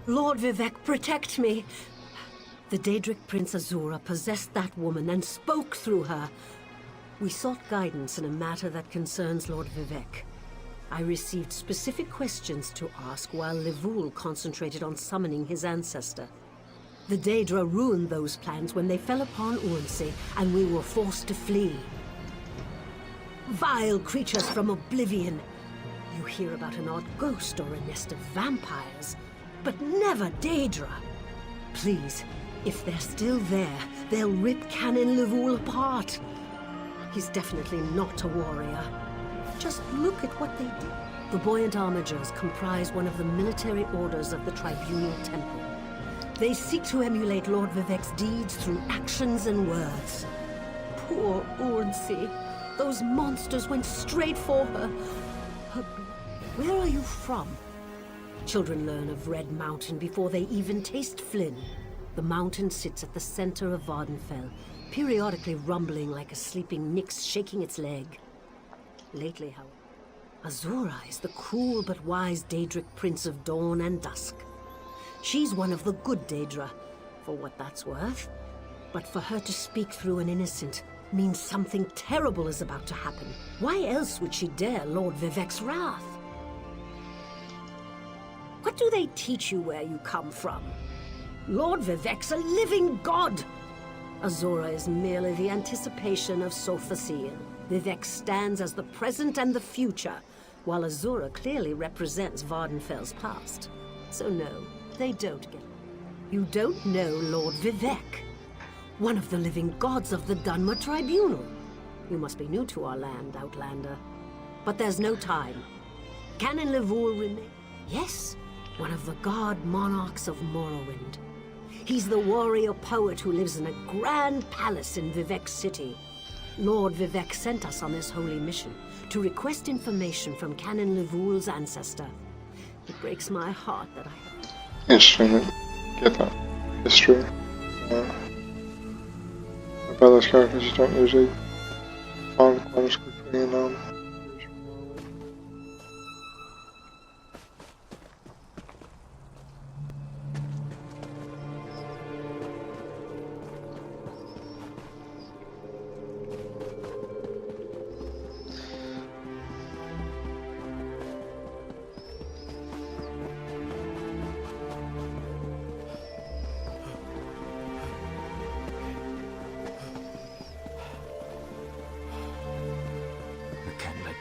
Lord Vivc, protect me! The Daedric Prince Azura possessed that woman and spoke through her. We sought guidance in a matter that concerns Lord Vivc. I received specific questions to ask while Llevule concentrated on summoning his ancestor. The Daedra ruined those plans when they fell upon Urnsey, and we were forced to flee. Vile creatures from oblivion! You hear about an odd ghost or a nest of vampires, but never Daedra. Please, if they're still there, they'll rip Canon Llevule apart. He's definitely not a warrior. Just look at what they did. The Buoyant Armigers comprise one of the military orders of the Tribunal Temple. They seek to emulate Lord Vivec's deeds through actions and words. Poor Urnsey. Those monsters went straight for her. Where are you from? Children learn of Red Mountain before they even taste Flynn. The mountain sits at the center of Vvardenfell, periodically rumbling like a sleeping Nyx shaking its leg. Lately, however, Azura is the cruel but wise Daedric Prince of Dawn and Dusk. She's one of the good Daedra, for what that's worth. But for her to speak through an innocent means something terrible is about to happen. Why else would she dare Lord Vivec's wrath? What do they teach you where you come from? Lord Vivec's a living god! Azura is merely the anticipation of Sothasil. Vivec stands as the present and the future, while Azura clearly represents Vvardenfell's past. So no, they don't get it. You don't know Lord Vivec, one of the living gods of the Dunmer Tribunal. You must be new to our land, Outlander. But there's no time. Canon Llevule remains... Yes, one of the god monarchs of Morrowind. He's the warrior poet who lives in a grand palace in Vivec City. Lord Vivec sent us on this holy mission to request information from Canon Llevule's ancestor. It breaks my heart that I have... Interesting. Get that history. About those characters you don't usually find quite as quickly in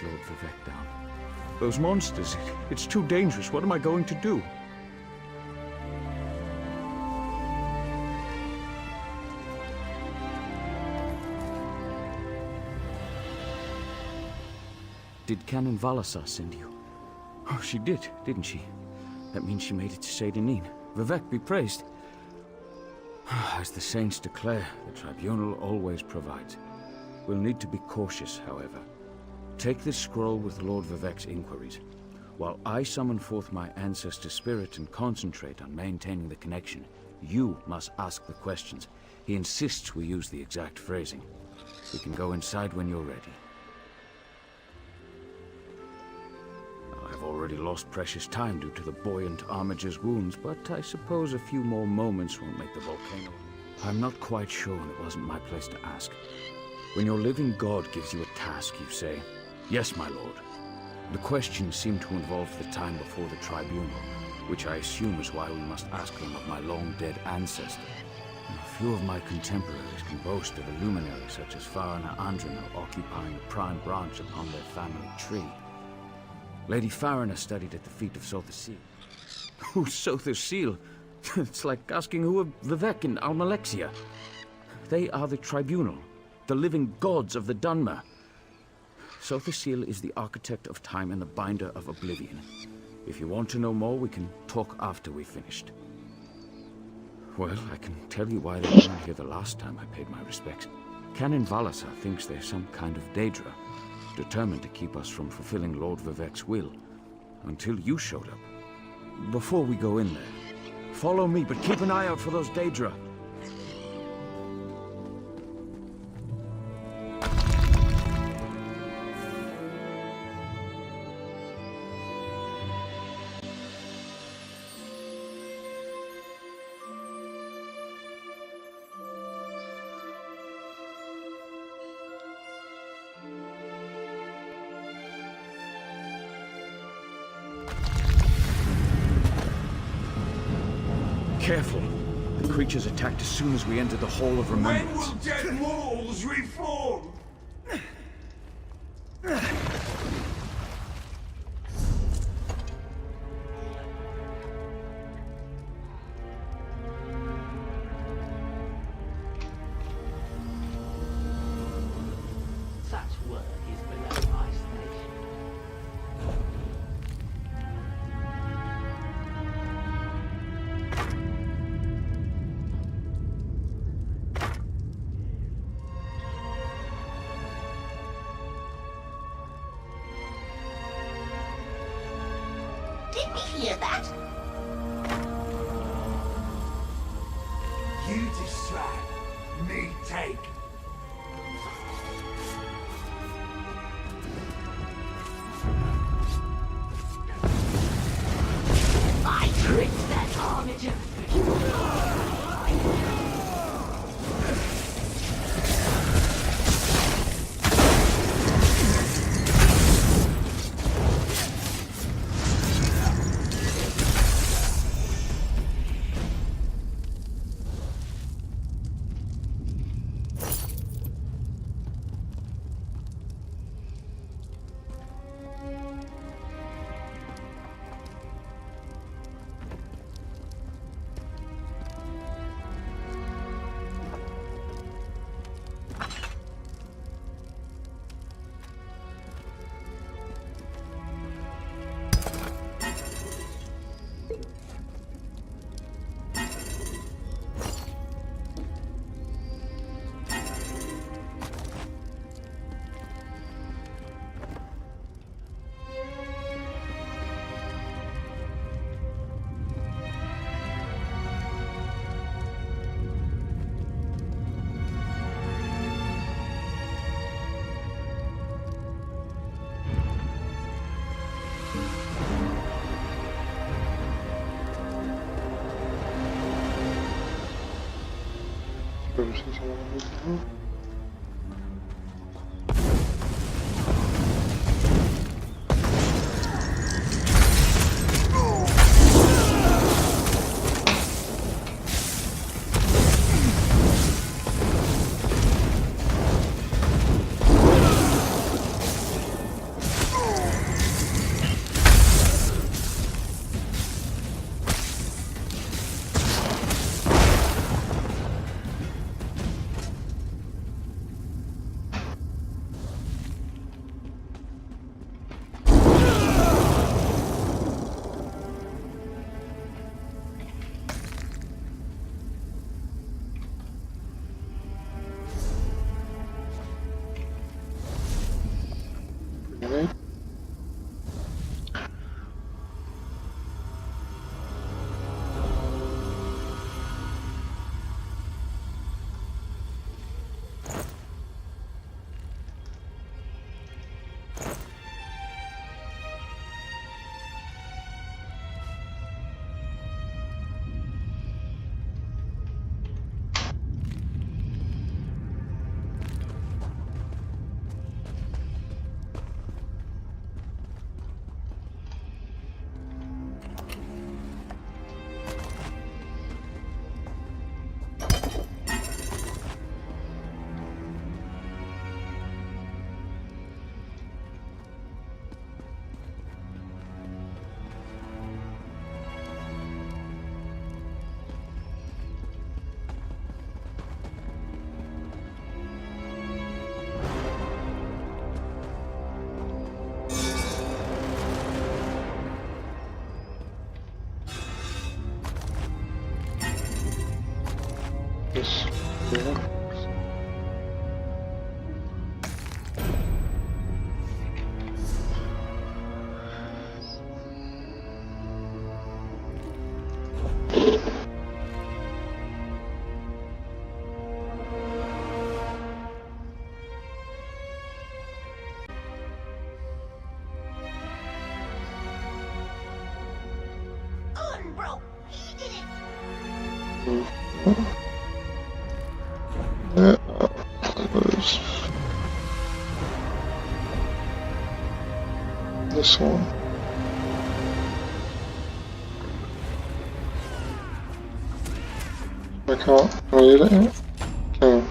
Lord Vivec down. Those monsters, it's too dangerous. What am I going to do? Did Canon Valasar send you? Oh, she did, didn't she? That means she made it to Seyda-Neen. Vivec be praised. As the saints declare, the Tribunal always provides. We'll need to be cautious, however. Take this scroll with Lord Vivec's inquiries, while I summon forth my ancestor spirit and concentrate on maintaining the connection. You must ask the questions. He insists we use the exact phrasing. We can go inside when you're ready. I've already lost precious time due to the buoyant Armiger's wounds, but I suppose a few more moments won't make the volcano. I'm not quite sure, and it wasn't my place to ask. When your living god gives you a task, you say, "Yes, my lord." The questions seem to involve the time before the tribunal, which I assume is why we must ask them of my long-dead ancestor. A few of my contemporaries can boast of a luminary such as Farina Andrina occupying a prime branch upon their family tree. Lady Farina studied at the feet of Sothasil. Who's Sothasil? It's like asking who are Vivec and Almalexia. They are the tribunal, the living gods of the Dunmer. Sothasil is the architect of time and the binder of oblivion. If you want to know more, we can talk after we've finished. Well, I can tell you why they weren't here the last time I paid my respects. Canon Valasar thinks they're some kind of Daedra, determined to keep us from fulfilling Lord Vivec's will, until you showed up. Before we go in there, follow me, but keep an eye out for those Daedra. Careful. The creatures attacked as soon as we entered the Hall of When Remembrance. will dead walls reform? Such work is below my station. Did we hear that? You distract, me take. I tricked that armature. Pero si se va a This, yeah. Bro, he did it. Yeah, there's this one. I can't. Can I use it yet? Can.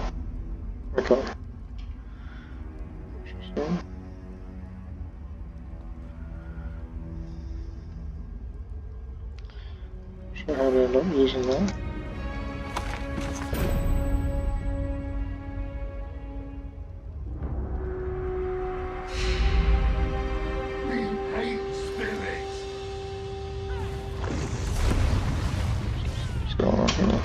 Okay. Interesting. So how do I end up using that? We hate spirits. What's going on here?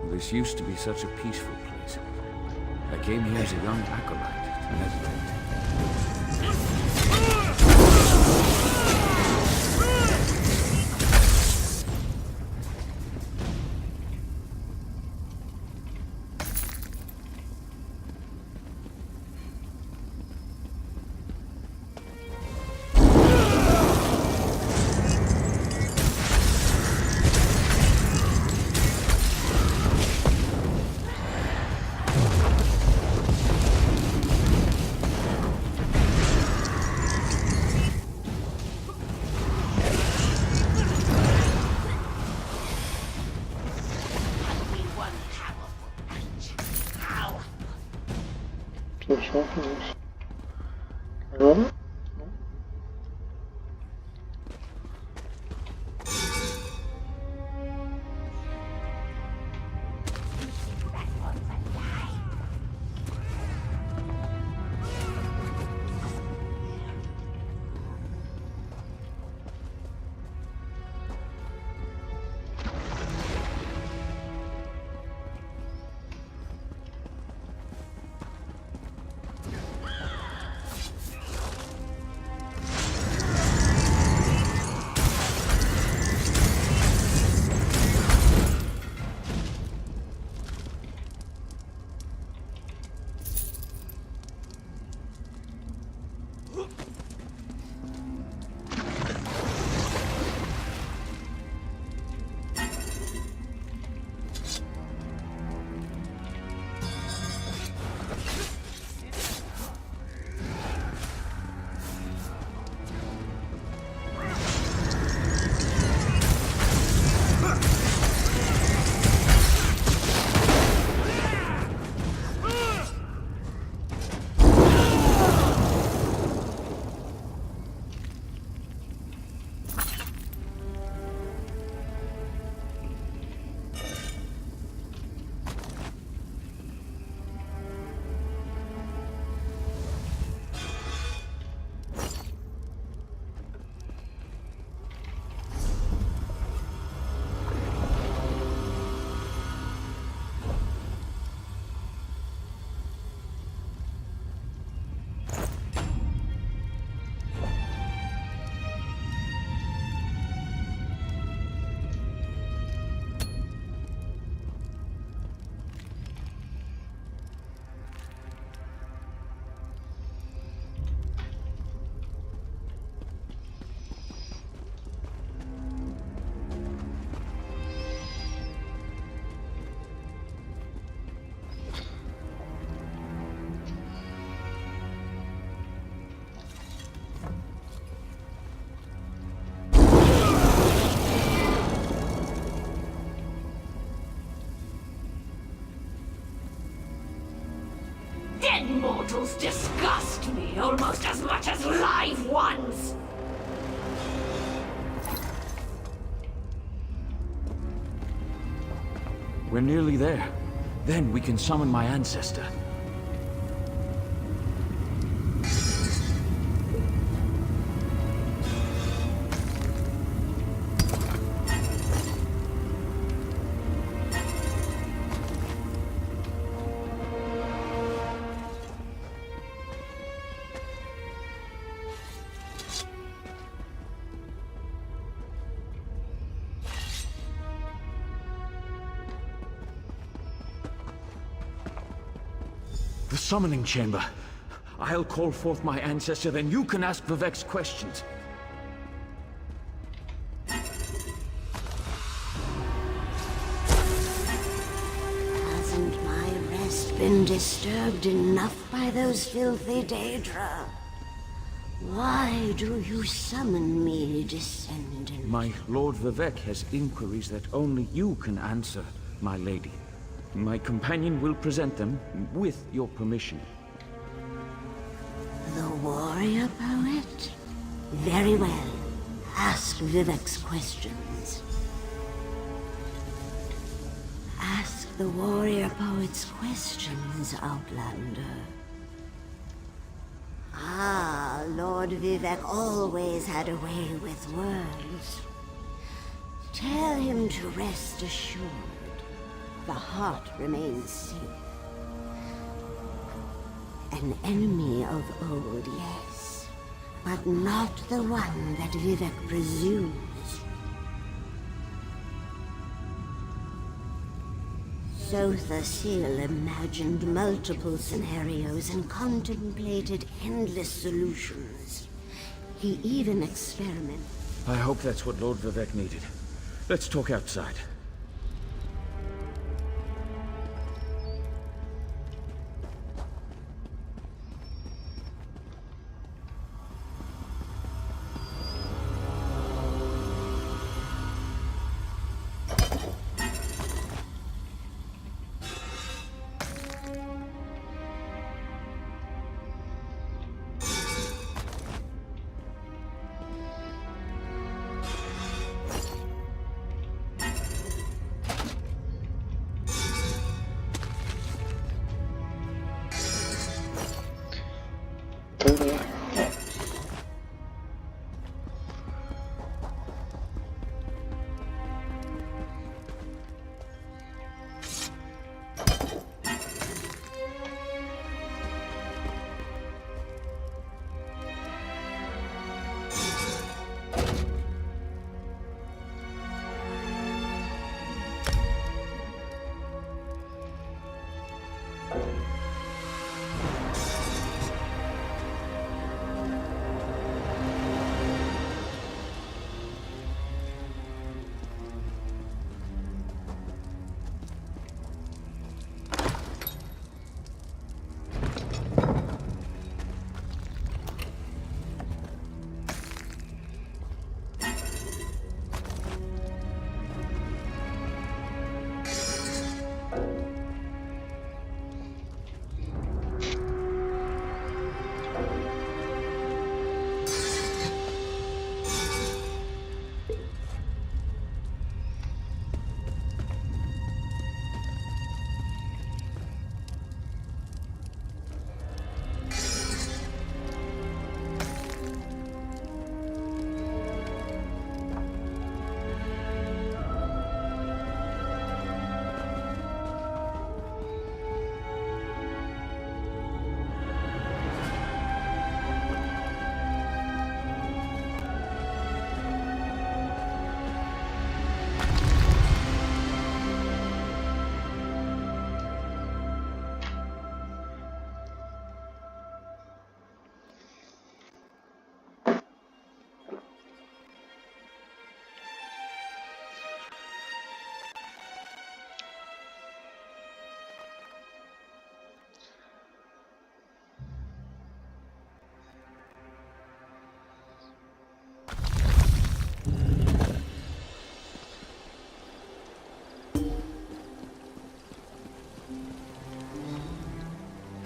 This used to be such a peaceful place. I came here as a young acolyte to meditate. We one powerful knight. How? So something else. Can I run it? That one's a die. Dead mortals disgust me almost as much as live ones. We're nearly there. Then we can summon my ancestor. The summoning chamber. I'll call forth my ancestor, then you can ask Vivec's questions. been disturbed enough by those filthy Daedra. Why do you summon me, descendant? My Lord Vivc has inquiries that only you can answer, my lady. My companion will present them with your permission. The warrior poet? Very well. Ask Vivec's questions. Ask the warrior poet's questions, Outlander. Ah, Lord Vivc always had a way with words. Tell him to rest assured. The heart remains safe. An enemy of old, yes, but not the one that Vivec presumes. Sotha Sil imagined multiple scenarios and contemplated endless solutions. He even experimented. I hope that's what Lord Vivc needed. Let's talk outside.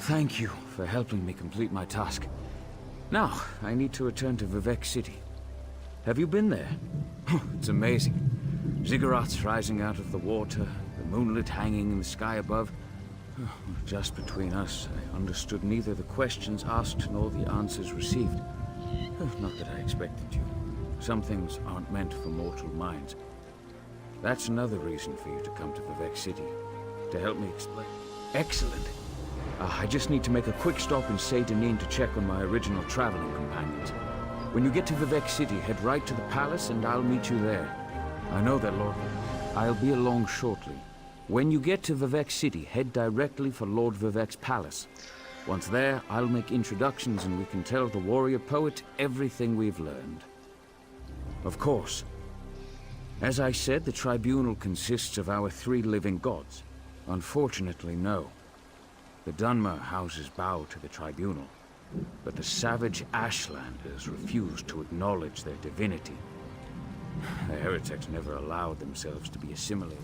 Thank you for helping me complete my task. Now, I need to return to Vivec City. Have you been there? It's amazing. Ziggurats rising out of the water, the moonlit hanging in the sky above. Just between us, I understood neither the questions asked nor the answers received. Not that I expected to. Some things aren't meant for mortal minds. That's another reason for you to come to Vivec City. To help me explain. Excellent. I just need to make a quick stop in Saint-Denis to check on my original traveling companions. When you get to Vivec City, head right to the palace and I'll meet you there. I know that, Lord. I'll be along shortly. When you get to Vivec City, head directly for Lord Vivec's palace. Once there, I'll make introductions and we can tell the warrior poet everything we've learned. Of course. As I said, the tribunal consists of our 3 living gods. Unfortunately, no. The Dunmer houses bow to the tribunal, but the savage Ashlanders refuse to acknowledge their divinity. The heretics never allowed themselves to be assimilated.